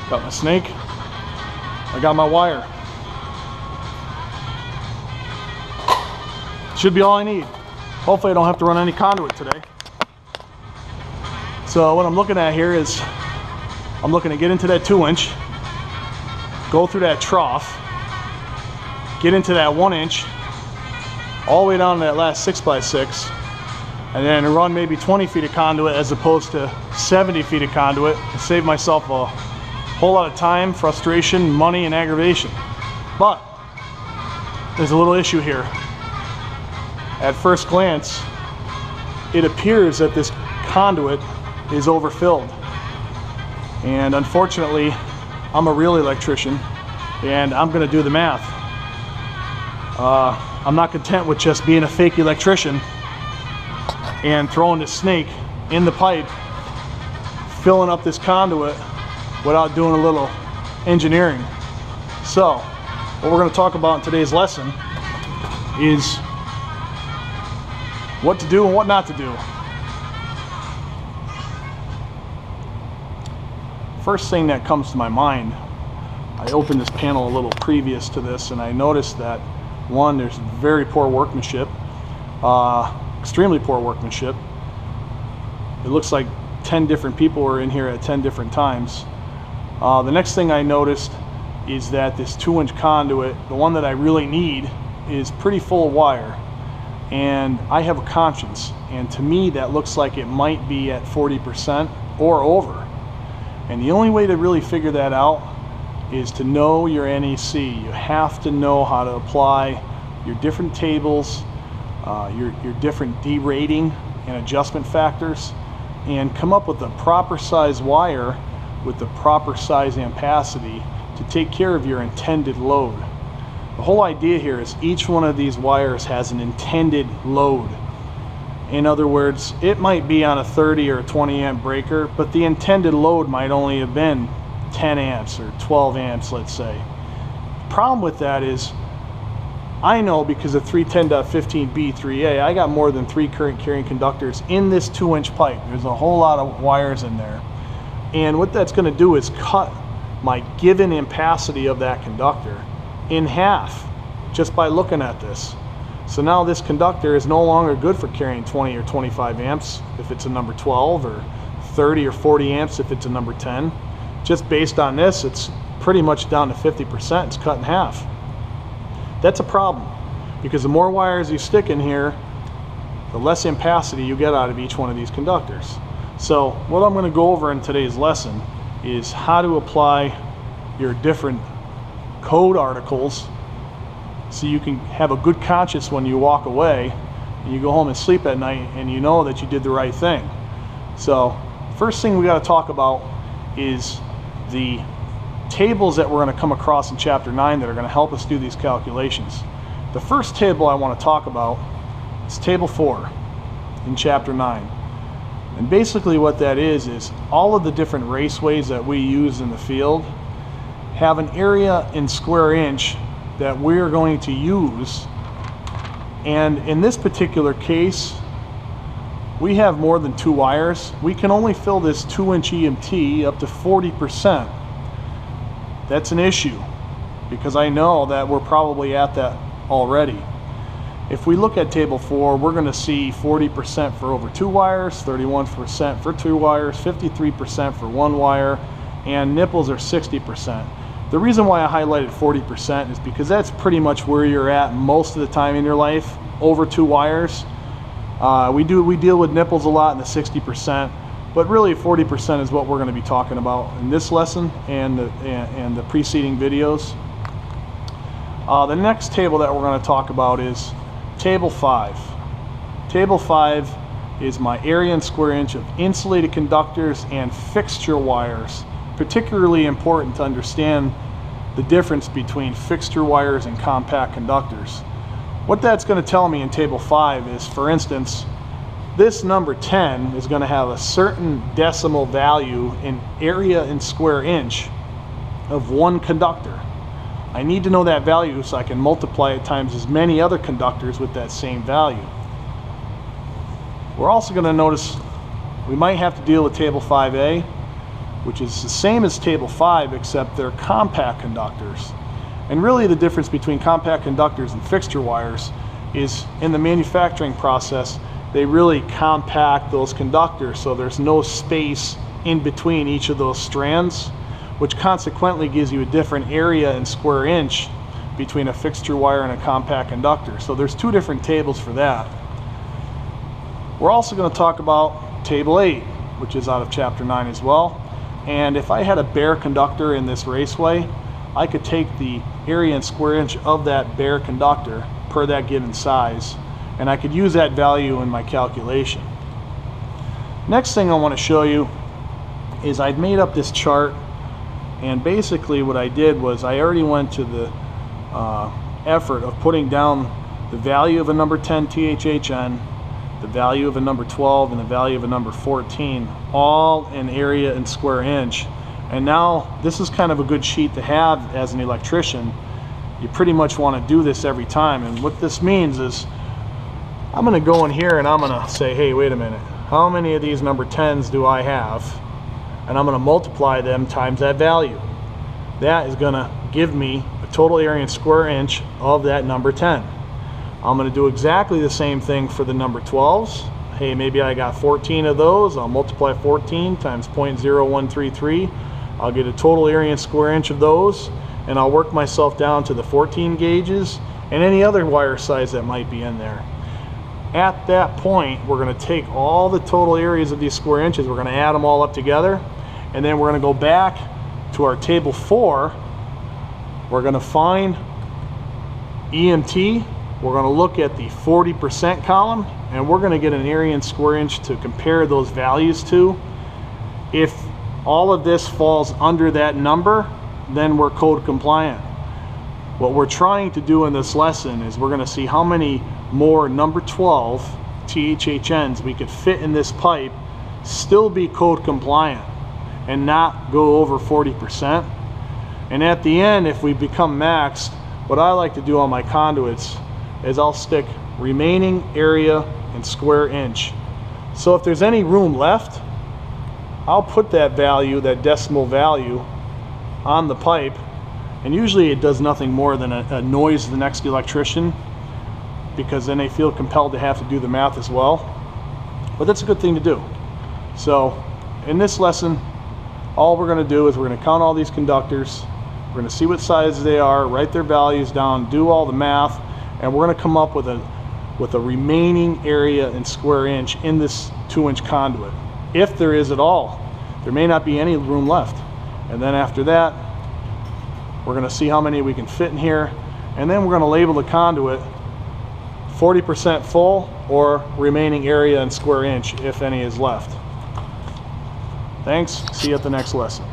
Got my snake. I got my wire. Should be all I need. Hopefully I don't have to run any conduit today. So what I'm looking at here is I'm looking to get into that 2-inch, go through that trough, get into that 1-inch, all the way down to that last 6x6, and then run maybe 20 feet of conduit as opposed to 70 feet of conduit and save myself a whole lot of time, frustration, money, and aggravation. But there's a little issue here. At first glance, it appears that this conduit is overfilled. And unfortunately, I'm a real electrician and I'm gonna do the math. I'm not content with just being a fake electrician and throwing this snake in the pipe, filling up this conduit without doing a little engineering. So, what we're gonna talk about in today's lesson is what to do and what not to do. First thing that comes to my mind, I opened this panel a little previous to this and I noticed that, one, there's very poor workmanship, extremely poor workmanship. It looks like 10 different people were in here at 10 different times. The next thing I noticed is that this 2-inch conduit, the one that I really need, is pretty full of wire. And I have a conscience, and to me that looks like it might be at 40% or over. And the only way to really figure that out is to know your NEC. You have to know how to apply your different tables, your different derating and adjustment factors, and come up with the proper size wire with the proper size ampacity to take care of your intended load. The whole idea here is each one of these wires has an intended load. In other words, it might be on a 30 or a 20 amp breaker, but the intended load might only have been 10 amps or 12 amps, let's say. The problem with that is, I know because of 310.15b3a, I got more than 3 current carrying conductors in this 2-inch pipe. There's a whole lot of wires in there. And what that's going to do is cut my given ampacity of that conductor in half just by looking at this. So now this conductor is no longer good for carrying 20 or 25 amps if it's a number 12, or 30 or 40 amps if it's a number 10. Just based on this, it's pretty much down to 50%. It's cut in half. That's a problem, because the more wires you stick in here, the less ampacity you get out of each one of these conductors. So what I'm going to go over in today's lesson is how to apply your different code articles so you can have a good conscience when you walk away and you go home and sleep at night and you know that you did the right thing. So first thing we got to talk about is the tables that we're going to come across in chapter 9 that are going to help us do these calculations. The first table I want to talk about is table 4 in chapter 9. And basically what that is all of the different raceways that we use in the field have an area in square inch that we're going to use. And in this particular case, we have more than 2 wires. We can only fill this 2-inch EMT up to 40%. That's an issue, because I know that we're probably at that already. If we look at table 4, we're going to see 40% for over 2 wires, 31% for 2 wires, 53% for 1 wire, and nipples are 60%. The reason why I highlighted 40% is because that's pretty much where you're at most of the time in your life, over 2 wires. We deal with nipples a lot in the 60%, but really 40% is what we're going to be talking about in this lesson and the preceding videos. The next table that we're going to talk about is table 5. Table 5 is my area in square inch of insulated conductors and fixture wires. Particularly important to understand the difference between fixture wires and compact conductors. What that's going to tell me in table 5 is, for instance, this number 10 is going to have a certain decimal value in area in square inch of 1 conductor. I need to know that value so I can multiply it times as many other conductors with that same value. We're also going to notice we might have to deal with table 5a. which is the same as table 5, except they're compact conductors. And really the difference between compact conductors and fixture wires is in the manufacturing process, they really compact those conductors so there's no space in between each of those strands, which consequently gives you a different area in square inch between a fixture wire and a compact conductor. So there's two different tables for that. We're also going to talk about table 8, which is out of chapter 9 as well. And if I had a bare conductor in this raceway, I could take the area in square inch of that bare conductor per that given size, and I could use that value in my calculation. Next thing I want to show you is I've made up this chart, and basically what I did was I already went to the effort of putting down the value of a number 10 THHN, the value of a number 12, and the value of a number 14, all in area in square inch. And now this is kind of a good sheet to have as an electrician. You pretty much want to do this every time, and what this means is I'm going to go in here and I'm going to say, hey, wait a minute, how many of these number 10s do I have? And I'm going to multiply them times that value. That is going to give me a total area in square inch of that number 10. I'm going to do exactly the same thing for the number 12s. Hey, maybe I got 14 of those. I'll multiply 14 times 0.0133. I'll get a total area in square inch of those, and I'll work myself down to the 14 gauges and any other wire size that might be in there. At that point, we're going to take all the total areas of these square inches, we're going to add them all up together, and then we're going to go back to our table 4. We're going to find EMT, we're going to look at the 40% column, and we're going to get an area in square inch to compare those values to. If all of this falls under that number, then we're code compliant. What we're trying to do in this lesson is we're going to see how many more number 12 THHNs we could fit in this pipe, still be code compliant, and not go over 40%. And at the end, if we become maxed, what I like to do on my conduits is I'll stick remaining area in square inch. So if there's any room left, I'll put that value, that decimal value, on the pipe, and usually it does nothing more than annoys the next electrician, because then they feel compelled to have to do the math as well. But that's a good thing to do. So in this lesson, all we're going to do is we're going to count all these conductors, we're going to see what size they are, write their values down, do all the math, and we're going to come up with a remaining area in square inch in this 2-inch conduit, if there is at all. There may not be any room left. And then after that, we're going to see how many we can fit in here, and then we're going to label the conduit 40% full or remaining area in square inch, if any is left. Thanks. See you at the next lesson.